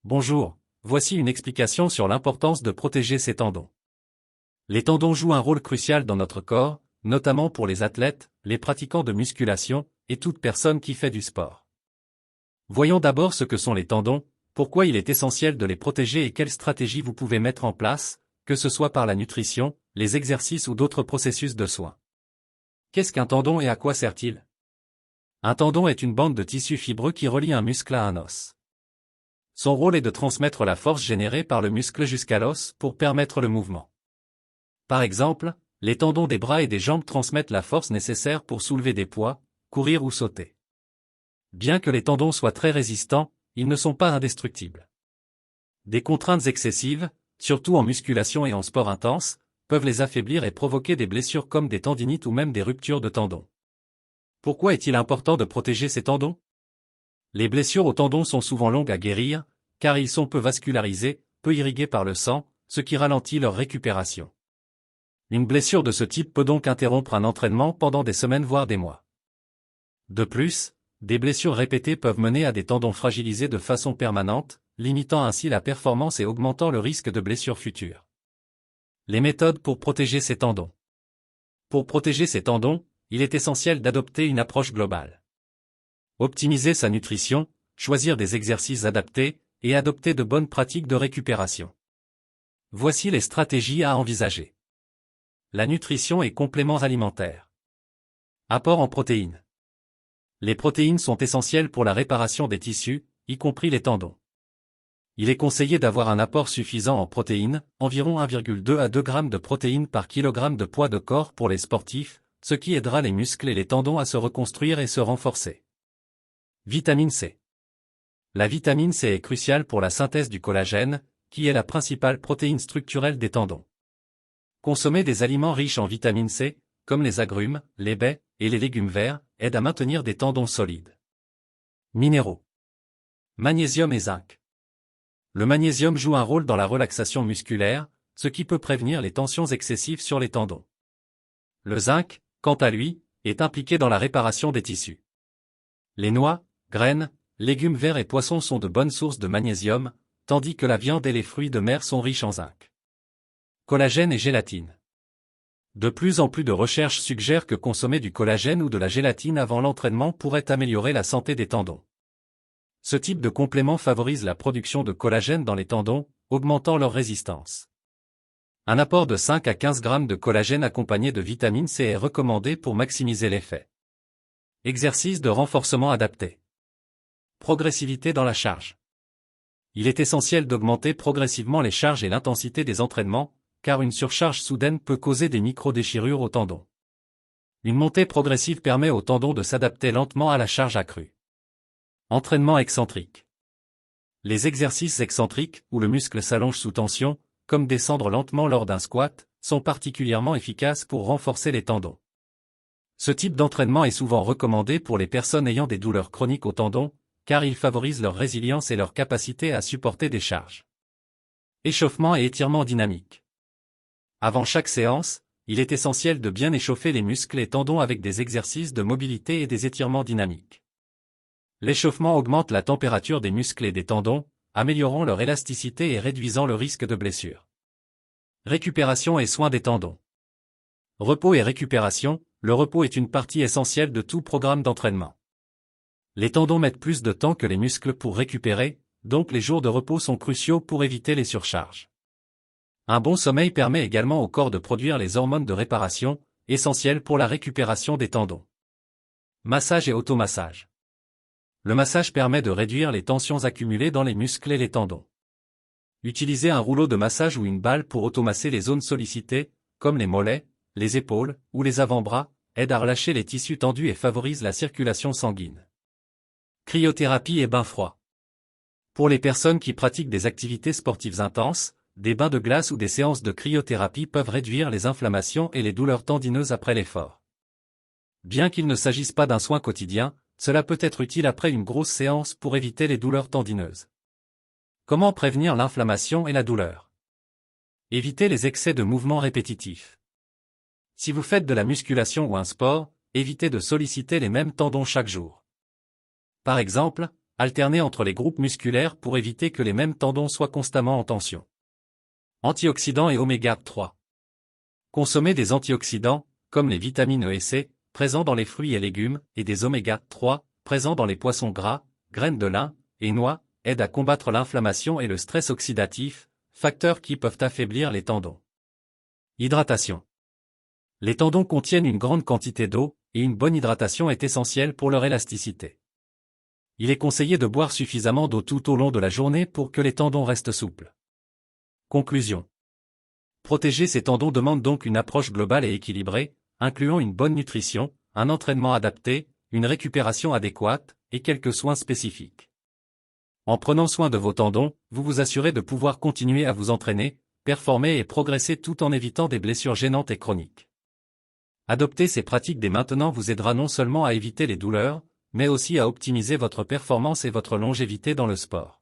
Bonjour, voici une explication sur l'importance de protéger ses tendons. Les tendons jouent un rôle crucial dans notre corps, notamment pour les athlètes, les pratiquants de musculation, et toute personne qui fait du sport. Voyons d'abord ce que sont les tendons, pourquoi il est essentiel de les protéger et quelles stratégies vous pouvez mettre en place, que ce soit par la nutrition, les exercices ou d'autres processus de soins. Qu'est-ce qu'un tendon et à quoi sert-il? Un tendon est une bande de tissu fibreux qui relie un muscle à un os. Son rôle est de transmettre la force générée par le muscle jusqu'à l'os pour permettre le mouvement. Par exemple, les tendons des bras et des jambes transmettent la force nécessaire pour soulever des poids, courir ou sauter. Bien que les tendons soient très résistants, ils ne sont pas indestructibles. Des contraintes excessives, surtout en musculation et en sport intense, peuvent les affaiblir et provoquer des blessures comme des tendinites ou même des ruptures de tendons. Pourquoi est-il important de protéger ces tendons? Les blessures aux tendons sont souvent longues à guérir, car ils sont peu vascularisés, peu irrigués par le sang, ce qui ralentit leur récupération. Une blessure de ce type peut donc interrompre un entraînement pendant des semaines voire des mois. De plus, des blessures répétées peuvent mener à des tendons fragilisés de façon permanente, limitant ainsi la performance et augmentant le risque de blessures futures. Les méthodes pour protéger ces tendons. Pour protéger ces tendons, il est essentiel d'adopter une approche globale. Optimiser sa nutrition, choisir des exercices adaptés, et adopter de bonnes pratiques de récupération. Voici les stratégies à envisager. La nutrition et compléments alimentaires. Apport en protéines. Les protéines sont essentielles pour la réparation des tissus, y compris les tendons. Il est conseillé d'avoir un apport suffisant en protéines, environ 1,2 à 2 g de protéines par kilogramme de poids de corps pour les sportifs, ce qui aidera les muscles et les tendons à se reconstruire et se renforcer. Vitamine C. La vitamine C est cruciale pour la synthèse du collagène, qui est la principale protéine structurelle des tendons. Consommer des aliments riches en vitamine C, comme les agrumes, les baies et les légumes verts, aide à maintenir des tendons solides. Minéraux. Magnésium et zinc. Le magnésium joue un rôle dans la relaxation musculaire, ce qui peut prévenir les tensions excessives sur les tendons. Le zinc, quant à lui, est impliqué dans la réparation des tissus. Les noix, graines, légumes verts et poissons sont de bonnes sources de magnésium, tandis que la viande et les fruits de mer sont riches en zinc. Collagène et gélatine. De plus en plus de recherches suggèrent que consommer du collagène ou de la gélatine avant l'entraînement pourrait améliorer la santé des tendons. Ce type de complément favorise la production de collagène dans les tendons, augmentant leur résistance. Un apport de 5 à 15 g de collagène accompagné de vitamine C est recommandé pour maximiser l'effet. Exercice de renforcement adapté. Progressivité dans la charge. Il est essentiel d'augmenter progressivement les charges et l'intensité des entraînements, car une surcharge soudaine peut causer des micro-déchirures aux tendons. Une montée progressive permet aux tendons de s'adapter lentement à la charge accrue. Entraînement excentrique. Les exercices excentriques, où le muscle s'allonge sous tension, comme descendre lentement lors d'un squat, sont particulièrement efficaces pour renforcer les tendons. Ce type d'entraînement est souvent recommandé pour les personnes ayant des douleurs chroniques aux tendons, car il favorise leur résilience et leur capacité à supporter des charges. Échauffement et étirement dynamique. Avant chaque séance, il est essentiel de bien échauffer les muscles et tendons avec des exercices de mobilité et des étirements dynamiques. L'échauffement augmente la température des muscles et des tendons, améliorant leur élasticité et réduisant le risque de blessure. Récupération et soins des tendons. Repos et récupération. Le repos est une partie essentielle de tout programme d'entraînement. Les tendons mettent plus de temps que les muscles pour récupérer, donc les jours de repos sont cruciaux pour éviter les surcharges. Un bon sommeil permet également au corps de produire les hormones de réparation, essentielles pour la récupération des tendons. Massage et automassage. Le massage permet de réduire les tensions accumulées dans les muscles et les tendons. Utilisez un rouleau de massage ou une balle pour automasser les zones sollicitées, comme les mollets, les épaules ou les avant-bras, aide à relâcher les tissus tendus et favorise la circulation sanguine. Cryothérapie et bains froids. Pour les personnes qui pratiquent des activités sportives intenses, des bains de glace ou des séances de cryothérapie peuvent réduire les inflammations et les douleurs tendineuses après l'effort. Bien qu'il ne s'agisse pas d'un soin quotidien, cela peut être utile après une grosse séance pour éviter les douleurs tendineuses. Comment prévenir l'inflammation et la douleur? Évitez les excès de mouvements répétitifs. Si vous faites de la musculation ou un sport, évitez de solliciter les mêmes tendons chaque jour. Par exemple, Alternez entre les groupes musculaires pour éviter que les mêmes tendons soient constamment en tension. Antioxydants et oméga 3. Consommez des antioxydants, comme les vitamines E et C, présents dans les fruits et légumes, et des oméga 3, présents dans les poissons gras, graines de lin et noix, aident à combattre l'inflammation et le stress oxydatif, facteurs qui peuvent affaiblir les tendons. Hydratation. Les tendons contiennent une grande quantité d'eau, et une bonne hydratation est essentielle pour leur élasticité. Il est conseillé de boire suffisamment d'eau tout au long de la journée pour que les tendons restent souples. Conclusion. Protéger ces tendons demande donc une approche globale et équilibrée, incluant une bonne nutrition, un entraînement adapté, une récupération adéquate, et quelques soins spécifiques. En prenant soin de vos tendons, vous vous assurez de pouvoir continuer à vous entraîner, performer et progresser tout en évitant des blessures gênantes et chroniques. Adopter ces pratiques dès maintenant vous aidera non seulement à éviter les douleurs, mais aussi à optimiser votre performance et votre longévité dans le sport.